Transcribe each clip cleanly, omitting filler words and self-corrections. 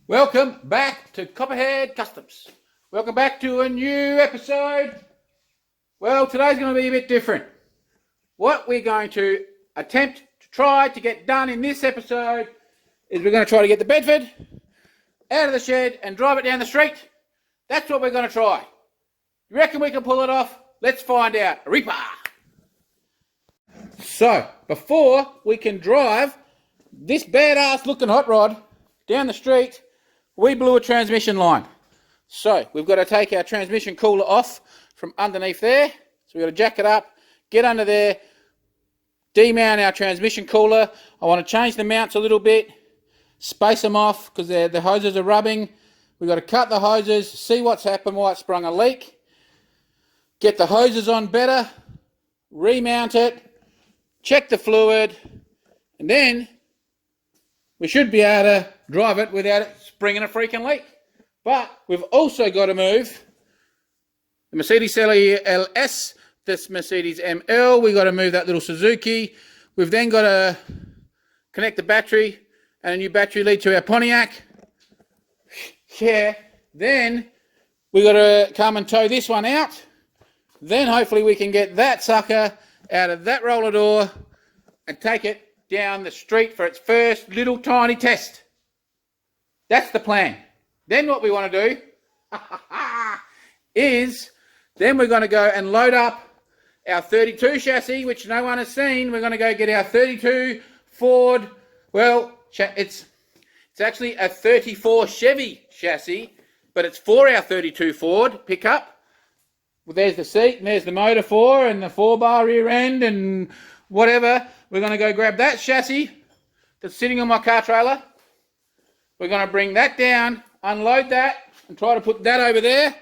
Welcome back to Copperhead Customs. Welcome back to a new episode. Well, today's going to be a bit different. What we're going to attempt to try to get done in this episode is we're going to try to get the Bedford out of the shed and drive it down the street. That's what we're going to try. You reckon we can pull it off? Let's find out. Reaper! So, before we can drive this badass looking hot rod down the street, we blew a transmission line. So we've got to take our transmission cooler off from underneath there. So we've got to jack it up, get under there, demount our transmission cooler. I want to change the mounts a little bit, space them off because the hoses are rubbing. We've got to cut the hoses, see what's happened, why it sprung a leak, get the hoses on better, remount it, check the fluid, and then we should be able to drive it without it springing a freaking leak. But we've also got to move the Mercedes LS, this Mercedes ML. We've got to move that little Suzuki. We've then got to connect the battery and a new battery lead to our Pontiac. Yeah. Then we've got to come and tow this one out. Then hopefully we can get that sucker out of that roller door and take it down the street for its first little tiny test. That's the plan. Then what we want to do is then we're going to go and load up our 32 chassis, which no one has seen. We're going to go get our 32 Ford. Well, it's actually a 34 Chevy chassis, but it's for our 32 Ford pickup. Well, there's the seat and there's the motor for and the 4-bar rear end and whatever. We're going to go grab that chassis that's sitting on my car trailer. We're going to bring that down, unload that, and try to put that over there.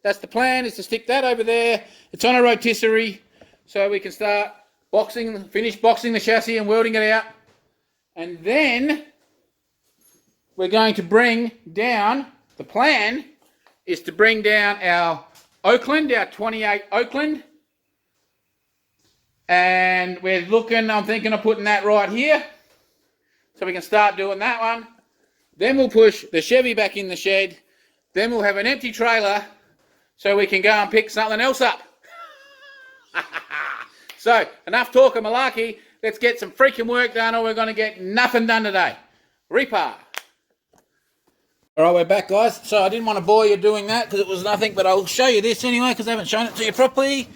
That's the plan, is to stick that over there. It's on a rotisserie, so we can start finish boxing the chassis and welding it out. And then we're going to bring down, the plan is to bring down our Oakland, our 28 Oakland. And I'm thinking of putting that right here. So we can start doing that one. Then we'll push the Chevy back in the shed. Then we'll have an empty trailer so we can go and pick something else up. So, enough talk of malarkey. Let's get some freaking work done or we're going to get nothing done today. Reaper. Alright, we're back, guys. So I didn't want to bore you doing that because it was nothing, but I'll show you this anyway because I haven't shown it to you properly.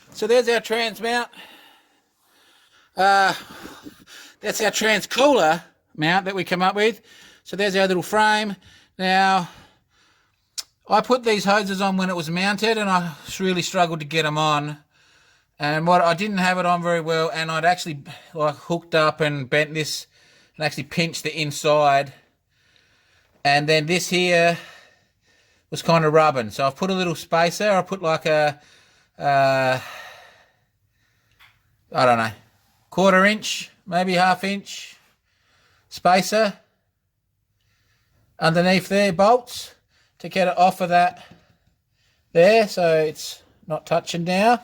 So there's our trans mount. That's our trans cooler mount that we come up with. So there's our little frame. Now, I put these hoses on when it was mounted and I really struggled to get them on. And I didn't have it on very well, and I'd actually hooked up and bent this and actually pinched the inside. And then this here was kind of rubbing. So I've put a little spacer. I put like a, I don't know, 1/4 inch, maybe 1/2 inch spacer underneath there, bolts, to get it off of that there, so it's not touching now.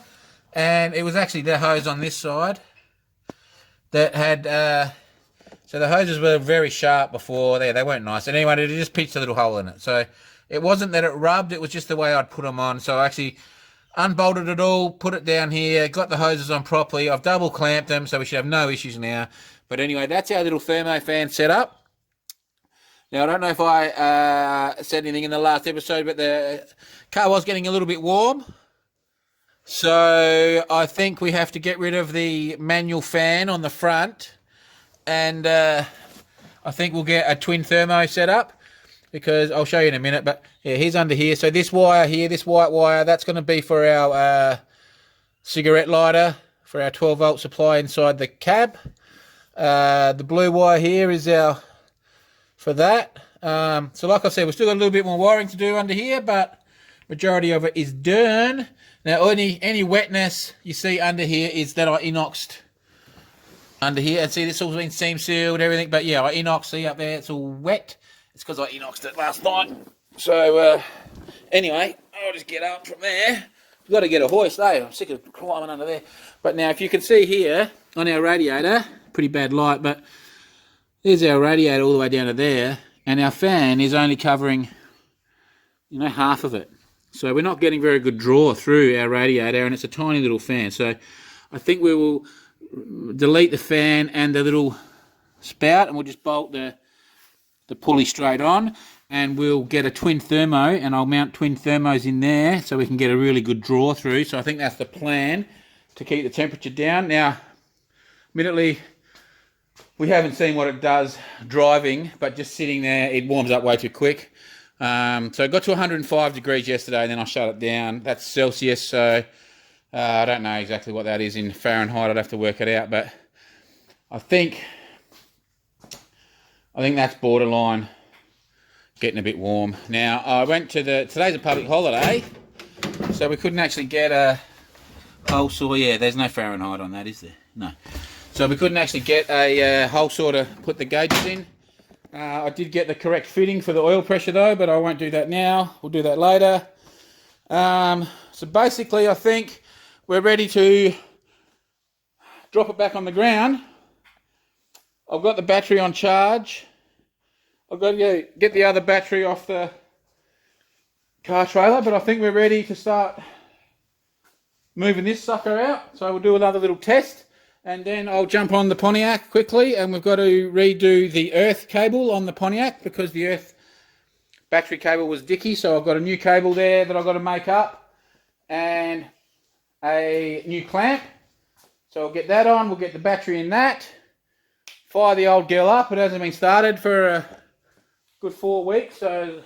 And it was actually the hose on this side that had, so the hoses were very sharp before there, they weren't nice. And anyway, it just pitched a little hole in it. So it wasn't that it rubbed, it was just the way I'd put them on. So I actually unbolted it all, put it down here, got the hoses on properly. I've double clamped them, so we should have no issues now. But anyway, that's our little thermo fan setup. Now, I don't know if I said anything in the last episode, but the car was getting a little bit warm. So I think we have to get rid of the manual fan on the front. And I think we'll get a twin thermo set up, because I'll show you in a minute. But yeah, here's under here. So this wire here, this white wire, that's going to be for our cigarette lighter, for our 12-volt supply inside the cab. The blue wire here is for that. So like I said, we've still got a little bit more wiring to do under here, but majority of it is done. Now, any wetness you see under here is that I inoxed under here. And see, this all's been seam sealed and everything, but yeah, I inoxed. See up there, it's all wet. It's because I inoxed it last night. So anyway, I'll just get up from there. We've got to get a hoist, eh? I'm sick of climbing under there. But now, if you can see here on our radiator, pretty bad light, but there's our radiator all the way down to there. and our fan is only covering, you know, half of it. So we're not getting very good draw through our radiator, and it's a tiny little fan. So I think we will delete the fan and the little spout, and we'll just bolt the pulley straight on, and we'll get a twin thermo, and I'll mount twin thermos in there so we can get a really good draw through. So I think that's the plan, to keep the temperature down. Now, admittedly, we haven't seen what it does driving, but just sitting there, it warms up way too quick. So it got to 105 degrees yesterday, and then I shut it down. That's Celsius, so I don't know exactly what that is in Fahrenheit. I'd have to work it out, but I think that's borderline getting a bit warm. Now, I went to today's a public holiday, so we couldn't actually get a hole saw. Yeah, there's no Fahrenheit on that, is there? No. So we couldn't actually get a hole saw to put the gauges in. I did get the correct fitting for the oil pressure though, but I won't do that now. We'll do that later. So basically, I think we're ready to drop it back on the ground. I've got the battery on charge. I've got to get the other battery off the car trailer, but I think we're ready to start moving this sucker out. So we'll do another little test, and then I'll jump on the Pontiac quickly, and we've got to redo the earth cable on the Pontiac because the earth battery cable was dicky. So I've got a new cable there that I've got to make up, and a new clamp. So I'll get that on, we'll get the battery in that, fire the old girl up. It hasn't been started for a good 4 weeks, so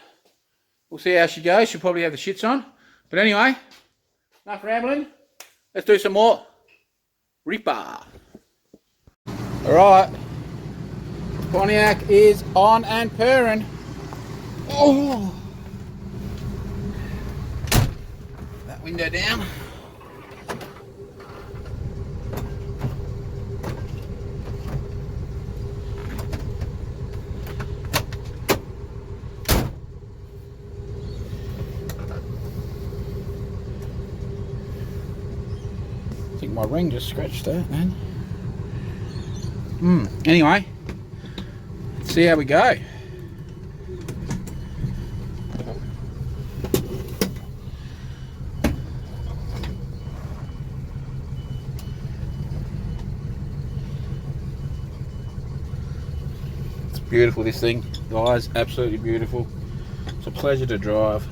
we'll see how she goes. She'll probably have the shits on. But anyway, enough rambling. Let's do some more Reaper. Alright, Pontiac is on and purring. Oh! That window down. I think my ring just scratched that, man. Anyway, let's see how we go. It's beautiful, this thing, guys. Absolutely beautiful. It's a pleasure to drive.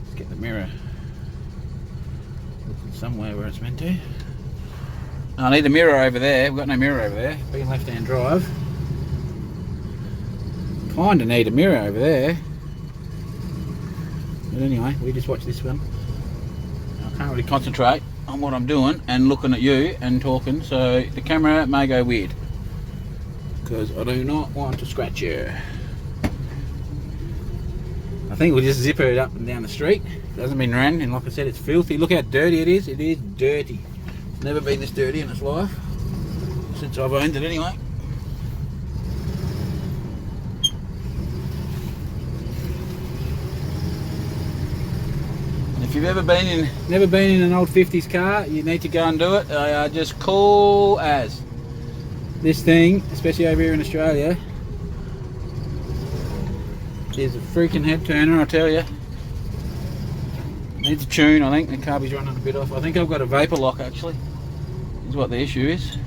Let's get the mirror somewhere where it's meant to. I need a mirror over there. We've got no mirror over there. Being left-hand drive. Kind of need a mirror over there. But anyway, we just watch this one. I can't really concentrate on what I'm doing and looking at you and talking, so the camera may go weird because I do not want to scratch you. I think we'll just zipper it up and down the street. It hasn't been ran, and like I said, it's filthy. Look how dirty it is. It is dirty. It's never been this dirty in its life since I've owned it anyway. And if you've never been in an old 50s car, you need to go and do it. They are just cool as. This thing, especially over here in Australia, is a freaking head turner, I tell you. Needs a tune, I think. The carby's running a bit off. I think I've got a vapor lock actually, is what the issue is.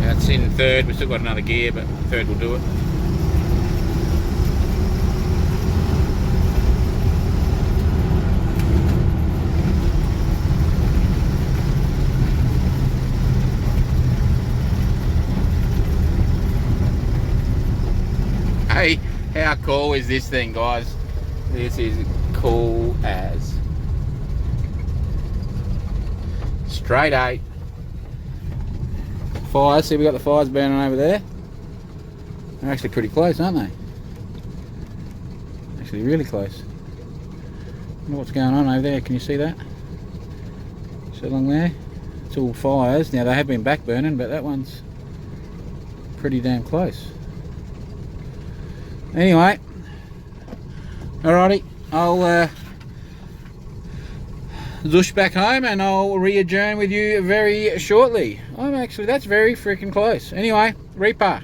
That's in third. We've still got another gear, but third will do it. Hey, how cool is this thing, guys? This is cool as. Straight 8. Fires, see we got the fires burning over there. They're actually pretty close, aren't they? Actually really close. Wonder what's going on over there, can you see that? See along there? It's all fires. Now they have been back burning, but that one's pretty damn close. Anyway, alrighty, I'll zush back home and I'll re-adjourn with you very shortly. That's very freaking close. Anyway, Reaper.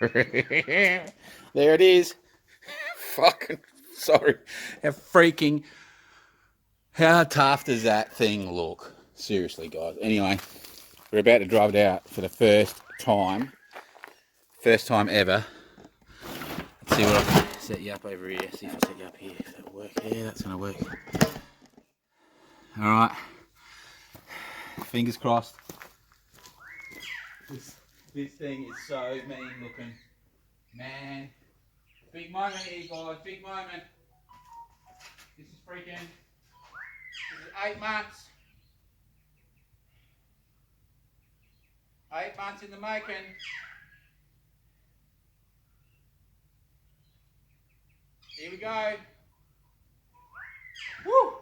There it is. Fucking sorry. How tough does that thing look? Seriously, guys. Anyway, we're about to drive it out for the first time. First time ever. Let's see what I can set you up over here. See if I set you up here. If that'll work. Yeah, that's gonna work. Alright. Fingers crossed. This thing is so mean looking. Man. Big moment here, guys. Big moment. This is freaking. This is 8 months. 8 months in the making. Here we go. Woo!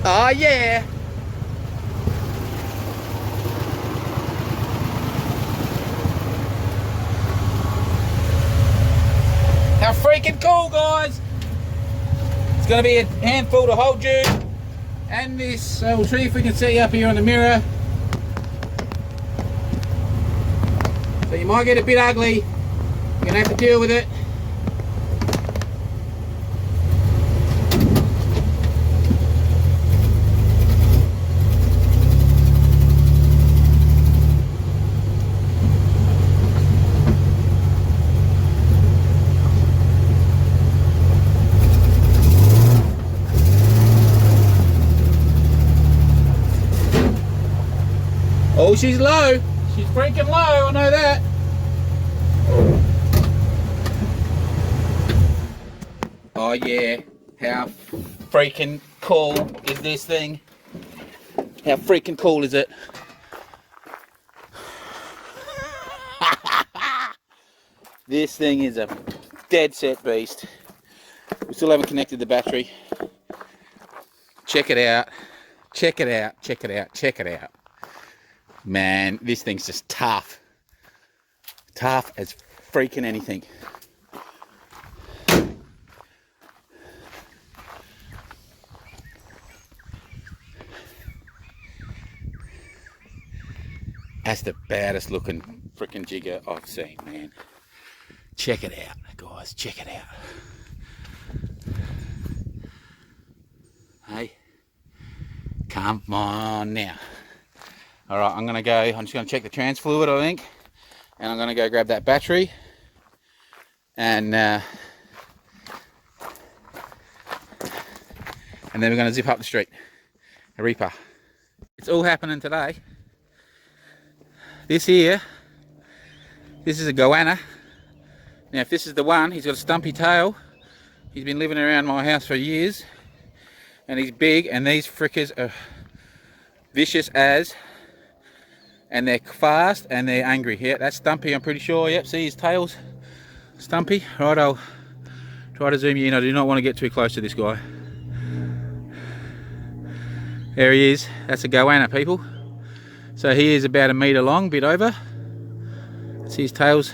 Oh yeah! How freaking cool, guys! It's going to be a handful to hold you. And this, so we'll see if we can set you up here on the mirror. So you might get a bit ugly. You're going to have to deal with it. Oh, she's low. She's freaking low, I know that. Oh yeah, how freaking cool is this thing? How freaking cool is it? This thing is a dead set beast. We still haven't connected the battery. Check it out. Check it out. Check it out. Check it out. Man, this thing's just tough. Tough as freaking anything. That's the baddest looking freaking jigger I've seen, man. Check it out, guys. Check it out. Hey, come on now. All right, I'm just gonna check the trans fluid, I think, and I'm gonna go grab that battery, and then we're gonna zip up the street. A Reaper. It's all happening today. This here, this is a Goanna. Now, if this is the one, he's got a stumpy tail. He's been living around my house for years, and he's big, and these frickers are vicious as. And they're fast and they're angry. Yeah, that's Stumpy, I'm pretty sure. Yep, see his tail's Stumpy. Right, I'll try to zoom you in. I do not want to get too close to this guy. There he is. That's a Goanna, people. So he is about 1 metre long, bit over. See his tail's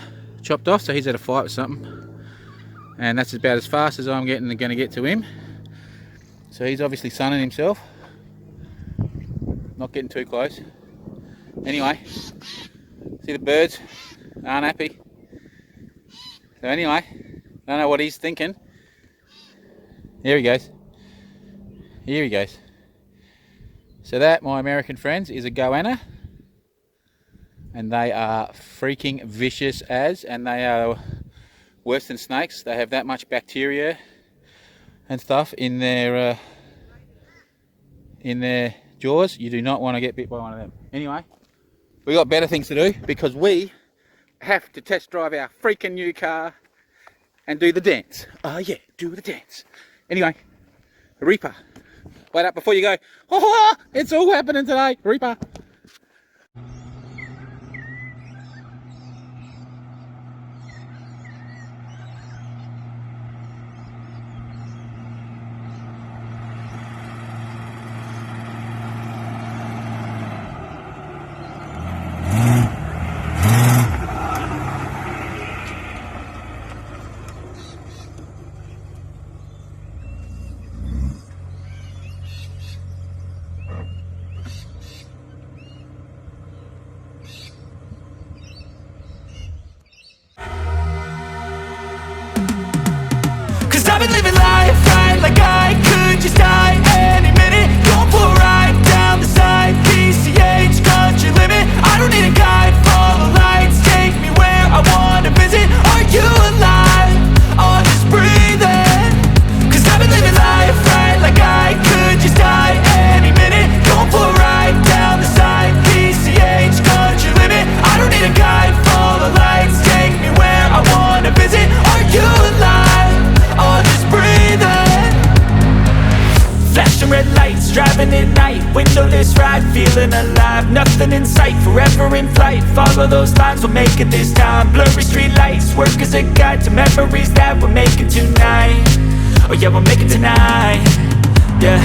chopped off, so he's had a fight with something. And that's about as fast as I'm going to get to him. So he's obviously sunning himself. Not getting too close. Anyway, see the birds aren't happy. So anyway, don't know what he's thinking. Here he goes. Here he goes. So that, my American friends, is a goanna. And they are freaking vicious as, and they are worse than snakes. They have that much bacteria and stuff in their jaws. You do not want to get bit by one of them. Anyway, we got better things to do because we have to test drive our freaking new car and do the dance. Oh yeah, do the dance. Anyway, Reaper. Wait up before you go, oh, it's all happening today, Reaper. I've been living life right like I could just die any minute. Going for a ride down the side, PCH country limit. I don't need a guide, follow lights, take me where I wanna visit. Are you alive? Or just breathing? Cause I've been living life right like I could just die any minute. Going for a ride down the side, PCH country limit. I don't need a guide, follow lights, take me where I wanna visit. Are you alive? Or just breathing? Flashing red lights, driving at night, windowless ride, feeling alive. Nothing in sight, forever in flight. Follow those lines, we'll make it this time. Blurry street lights, work as a guide to memories that we're making tonight. Oh yeah, we'll make it tonight. Yeah,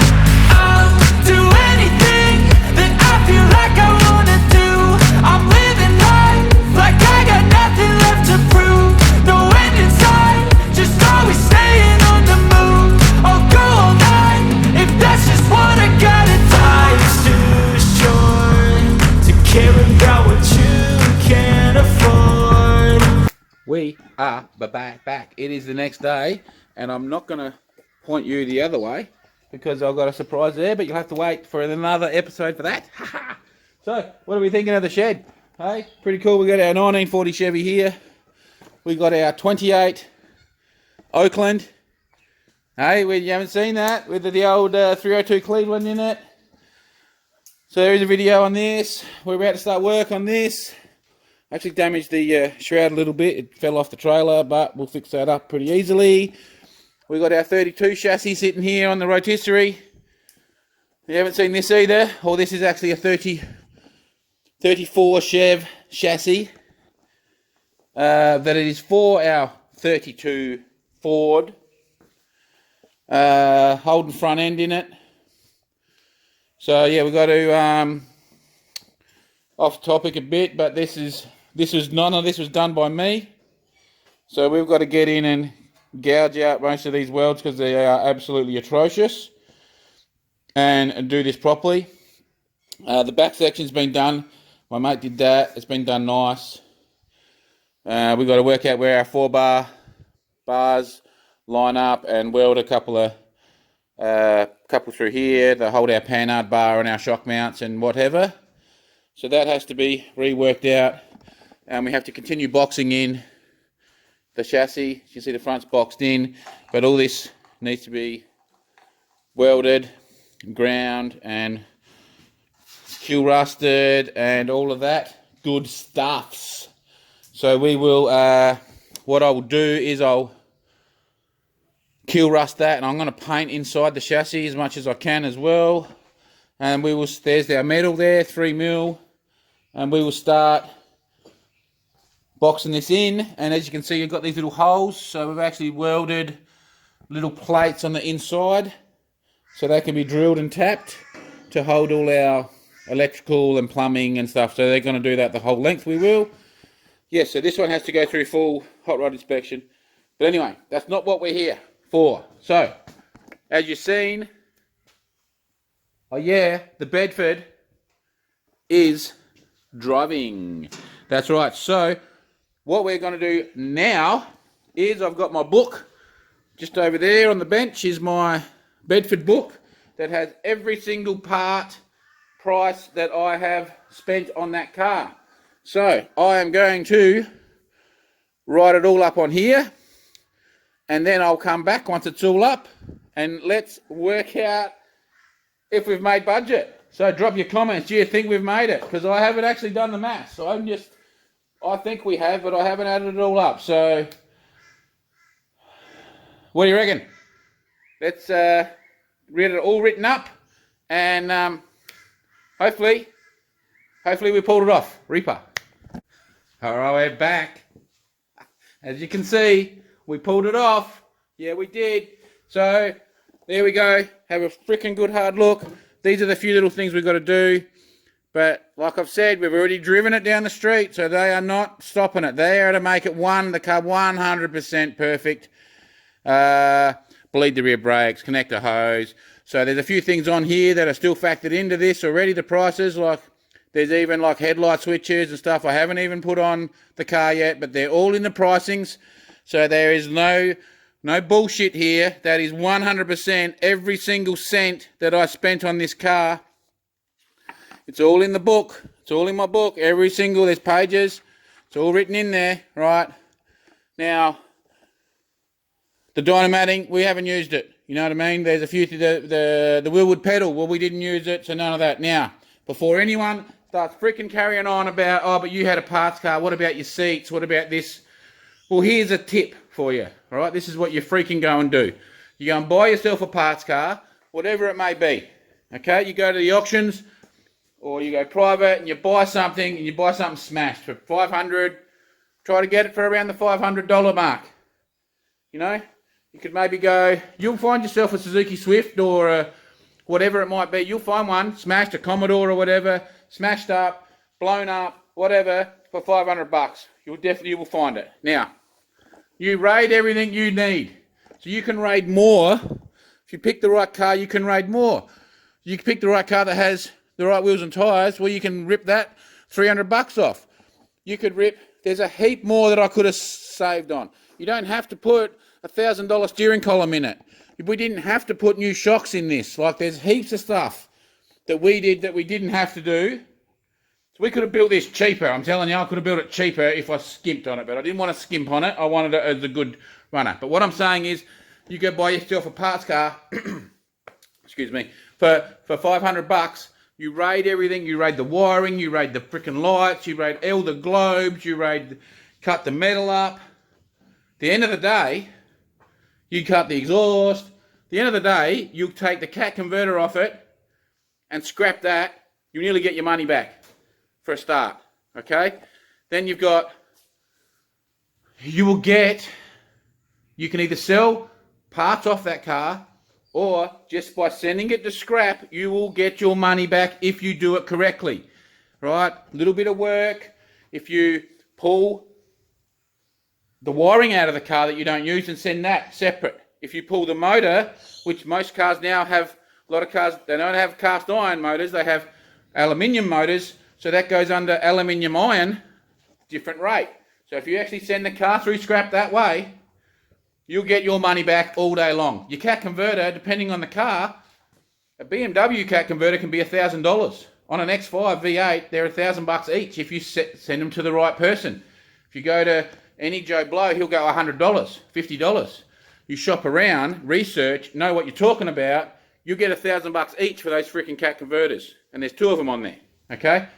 I'll do anything that I feel like I wanna do. I'm living life like I got nothing left to prove. No end in sight, just always staying on the move. I'll go all night if that's just what I gotta do. Life's too short to care about what you can't afford. We are back. It is the next day, and I'm not going to point you the other way because I've got a surprise there, but you'll have to wait for another episode for that. So, what are we thinking of the shed? Hey, pretty cool. We got our 1940 Chevy here. We got our 28 Oakland. Hey, you haven't seen that with the old 302 Cleveland in it. So there is a video on this. We're about to start work on this. Actually damaged the shroud a little bit. It fell off the trailer, but we'll fix that up pretty easily. We got our 32 chassis sitting here on the rotisserie. You haven't seen this either. Or this is actually a 34 Chev chassis. That it is for our 32 Ford. Holden front end in it. So yeah, we've got to off topic a bit, but none of this was done by me. So we've got to get in and gouge out most of these welds because they are absolutely atrocious, and do this properly. The back section's been done. My mate did that. It's been done nice. We've got to work out where our 4-bar bars line up and weld a couple through here to hold our panhard bar and our shock mounts and whatever. So that has to be reworked out, and we have to continue boxing in the chassis. You can see the front's boxed in, but all this needs to be welded, ground, and kill rusted, and all of that good stuffs. So we will, what I will do is I'll kill rust that, and I'm going to paint inside the chassis as much as I can as well. And we will, there's our metal there, 3mm, and we will start boxing this in. And as you can see, you've got these little holes, so we've actually welded little plates on the inside so they can be drilled and tapped to hold all our electrical and plumbing and stuff. So they're going to do that the whole length, we will. Yes, so this one has to go through full hot rod inspection. But anyway, that's not what we're here for. So, as you've seen, oh yeah, the Bedford is driving. That's right. So, what we're going to do now is I've got my book just over there on the bench is my Bedford book that has every single part price that I have spent on that car. So I am going to write it all up on here, and then I'll come back once it's all up and let's work out if we've made budget. So drop your comments. Do you think we've made it? Because I haven't actually done the maths. So I think we have, but I haven't added it all up. So what do you reckon? Let's get it all written up, and hopefully we pulled it off. Reaper. All right, we're back. As you can see, we pulled it off. Yeah, we did. So there we go. Have a freaking good hard look. These are the few little things we've got to do. But like I've said, we've already driven it down the street, so they are not stopping it. They are to make it the car 100% perfect. Bleed the rear brakes, connect a hose. So there's a few things on here that are still factored into this already, the prices, like there's even like headlight switches and stuff I haven't even put on the car yet, but they're all in the pricings. So there is no bullshit here. That is 100% every single cent that I spent on this car. It's all in the book. It's all in my book. There's pages. It's all written in there, right? Now, the dynamatting, we haven't used it. You know what I mean? There's a few, the wheelwood pedal, well, we didn't use it, so none of that. Now, before anyone starts freaking carrying on about, oh, but you had a parts car, what about your seats, what about this? Well, here's a tip for you, all right? This is what you freaking go and do. You go and buy yourself a parts car, whatever it may be, okay? You go to the auctions, or you go private, and you buy something smashed for $500, try to get it for around the $500 mark, you know? You could maybe go, you'll find yourself a Suzuki Swift or whatever it might be. You'll find one, smashed, a Commodore or whatever, smashed up, blown up, whatever, for $500. You will find it. Now, you raid everything you need. So you can raid more. If you pick the right car, you can raid more. You can pick the right car that has the right wheels and tyres, well, you can rip that $300 off. You could rip, there's a heap more that I could have saved on. You don't have to put $1,000 steering column in it. We didn't have to put new shocks in this. Like, there's heaps of stuff that we did that we didn't have to do. So we could have built this cheaper. I'm telling you, I could have built it cheaper if I skimped on it, but I didn't want to skimp on it. I wanted it as a good runner. But what I'm saying is, you go buy yourself a parts car, excuse me, for $500, you raid everything. You raid the wiring, you raid the freaking lights, you raid all the globes, cut the metal up. At the end of the day, you cut the exhaust. At the end of the day, you'll take the cat converter off it and scrap that. You nearly get your money back for a start, okay? Then you can either sell parts off that car, or just by sending it to scrap, you will get your money back if you do it correctly, right? A little bit of work. If you pull the wiring out of the car that you don't use and send that separate. If you pull the motor, which most cars now have, a lot of cars, they don't have cast iron motors, they have aluminium motors, so that goes under aluminium iron, different rate. So if you actually send the car through scrap that way, you'll get your money back all day long. Your cat converter, depending on the car, a BMW cat converter can be $1,000. On an X5 V8, they're $1,000 each if you send them to the right person. If you go to any Joe Blow, he'll go $100, $50. You shop around, research, know what you're talking about, you'll get $1,000 each for those freaking cat converters. And there's 2 of them on there, okay?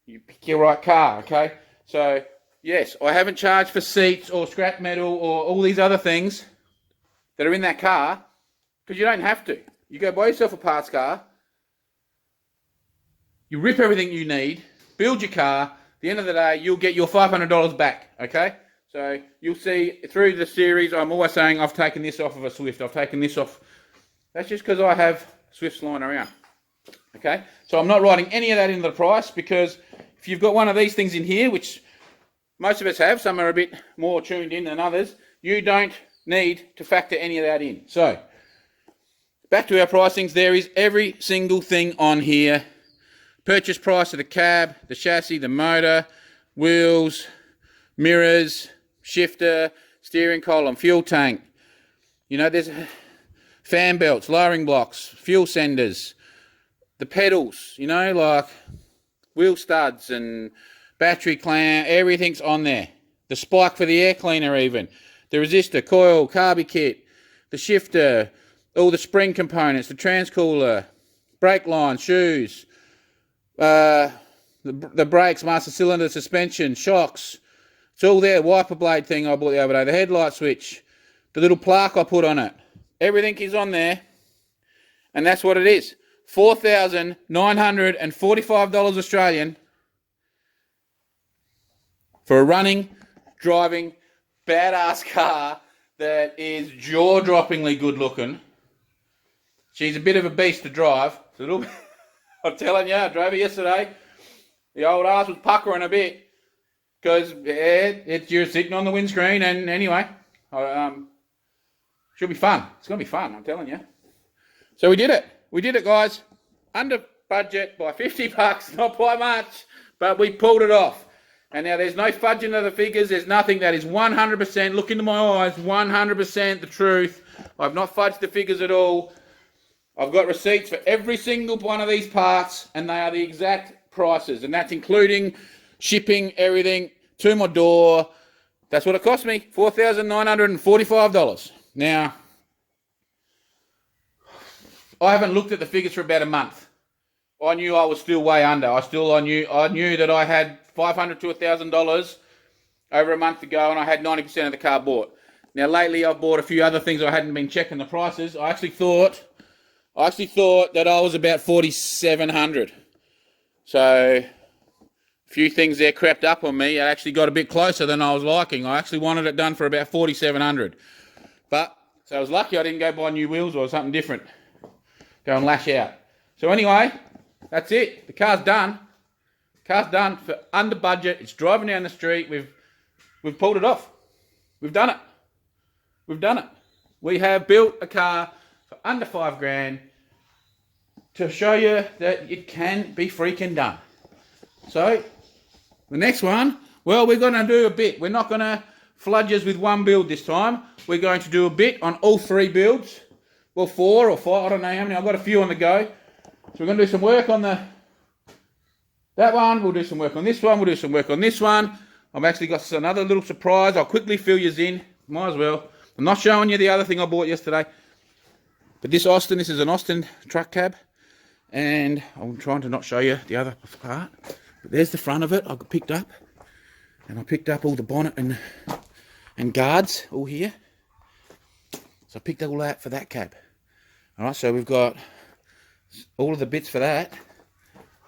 You pick your right car, okay? So, yes, I haven't charged for seats or scrap metal or all these other things that are in that car, because you don't have to. You go buy yourself a parts car, you rip everything you need, build your car. At the end of the day, you'll get your $500 back, okay? So you'll see through the series, I'm always saying I've taken this off of a Swift. I've taken this off. That's just because I have Swifts lying around, okay? So I'm not writing any of that into the price, because if you've got one of these things in here, which most of us have. Some are a bit more tuned in than others. You don't need to factor any of that in. So, back to our pricings. There is every single thing on here. Purchase price of the cab, the chassis, the motor, wheels, mirrors, shifter, steering column, fuel tank. You know, there's fan belts, lowering blocks, fuel senders, the pedals, you know, like wheel studs and battery clamp, everything's on there. The spike for the air cleaner even. The resistor, coil, carby kit, the shifter, all the spring components, the transcooler, brake line, shoes, the brakes, master cylinder, suspension, shocks. It's all there. Wiper blade thing I bought the other day, the headlight switch, the little plaque I put on it. Everything is on there, and that's what it is. $4,945 Australian for a running, driving, badass car that is jaw-droppingly good looking. She's a bit of a beast to drive. It's a little bit, I'm telling you, I drove her yesterday. The old ass was puckering a bit because you're sitting on the windscreen, and anyway, should be fun. It's going to be fun, I'm telling you. So we did it. We did it, guys. Under budget by 50 bucks, not by much, but we pulled it off. And now there's no fudging of the figures. There's nothing. That is 100%, look into my eyes, 100% the truth. I've not fudged the figures at all. I've got receipts for every single one of these parts, and they are the exact prices. And that's including shipping, everything, to my door. That's what it cost me, $4,945. Now, I haven't looked at the figures for about a month. I knew I was still way under. I knew that I had $500 to $1,000 over a month ago, and I had 90% of the car bought. Now, lately, I've bought a few other things. I hadn't been checking the prices. I actually thought that I was about $4,700. So, a few things there crept up on me. It actually got a bit closer than I was liking. I actually wanted it done for about $4,700. But, so I was lucky I didn't go buy new wheels or something different. Go and lash out. So anyway, that's it. The car's done. Car's done for under budget. It's driving down the street. We've pulled it off. We've done it. We've done it. We have built a car for under $5,000 to show you that it can be freaking done. So the next one, well, we're going to do a bit. We're not going to flood you with one build this time. We're going to do a bit on all three builds. Well, 4 or 5, I don't know how many. I've got a few on the go. So we're going to do some work on that one. We'll do some work on this one. We'll do some work on this one. I've actually got another little surprise. I'll quickly fill you in. Might as well. I'm not showing you the other thing I bought yesterday. But this is an Austin truck cab. And I'm trying to not show you the other part. But there's the front of it I picked up. And I picked up all the bonnet and guards all here. So I picked all that for that cab. Alright, so we've got all of the bits for that.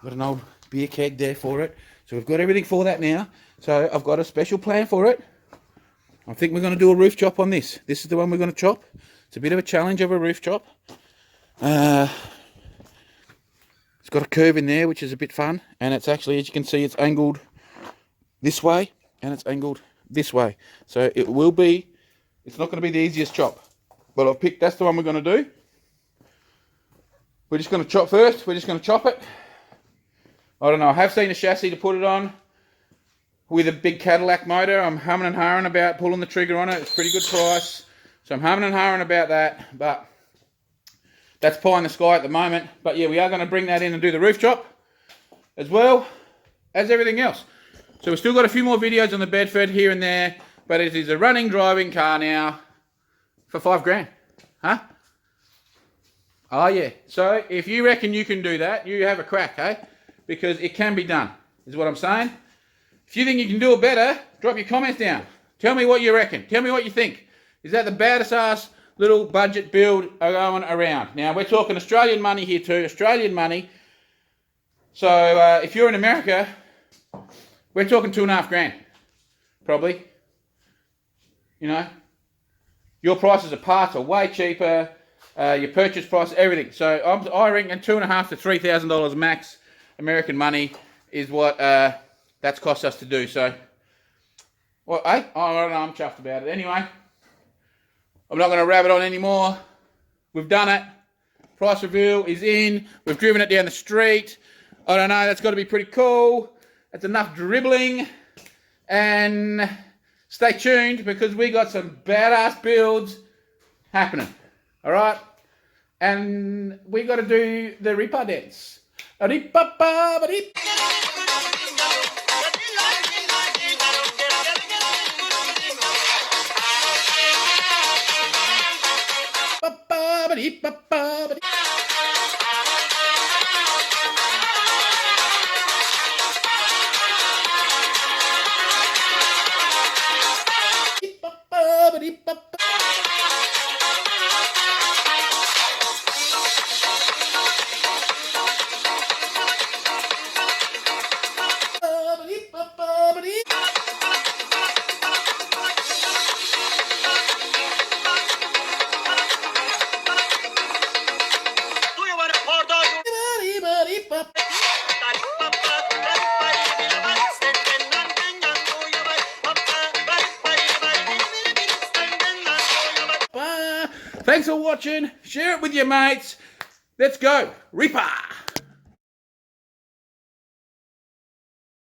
Got an old beer keg there for it. So we've got everything for that now. So I've got a special plan for it. I think we're going to do a roof chop on this. This is the one we're going to chop. It's a bit of a challenge of a roof chop. It's got a curve in there, which is a bit fun. And it's actually, as you can see, it's angled this way. And it's angled this way. So it's not going to be the easiest chop. But I've picked, that's the one we're going to do. We're just going to chop first. We're just going to chop it. I don't know. I have seen a chassis to put it on with a big Cadillac motor. I'm humming and hawing about pulling the trigger on it. It's a pretty good price. So I'm humming and hawing about that. But that's pie in the sky at the moment. But yeah, we are going to bring that in and do the roof chop as well as everything else. So we've still got a few more videos on the Bedford here and there. But it is a running, driving car now. For $5,000, huh? Oh yeah. So if you reckon you can do that, you have a crack, eh? Because it can be done, is what I'm saying. If you think you can do it better, drop your comments down. Tell me what you reckon. Tell me what you think. Is that the baddest ass little budget build going around? Now we're talking Australian money here too, Australian money. So if you're in America, we're talking $2,500, probably. You know. Your prices of parts are way cheaper, your purchase price, everything. So I reckon $2,500 to $3,000 max American money is what that's cost us to do. So Well, I don't know, I'm chuffed about it. Anyway, I'm not going to rabbit on anymore. We've done it. Price reveal is in. We've driven it down the street. I don't know, that's got to be pretty cool. That's enough dribbling. And stay tuned because we got some badass builds happening. All right? And we got to do the Reaper dance. Thanks for watching. Share it with your mates. Let's go. Reaper.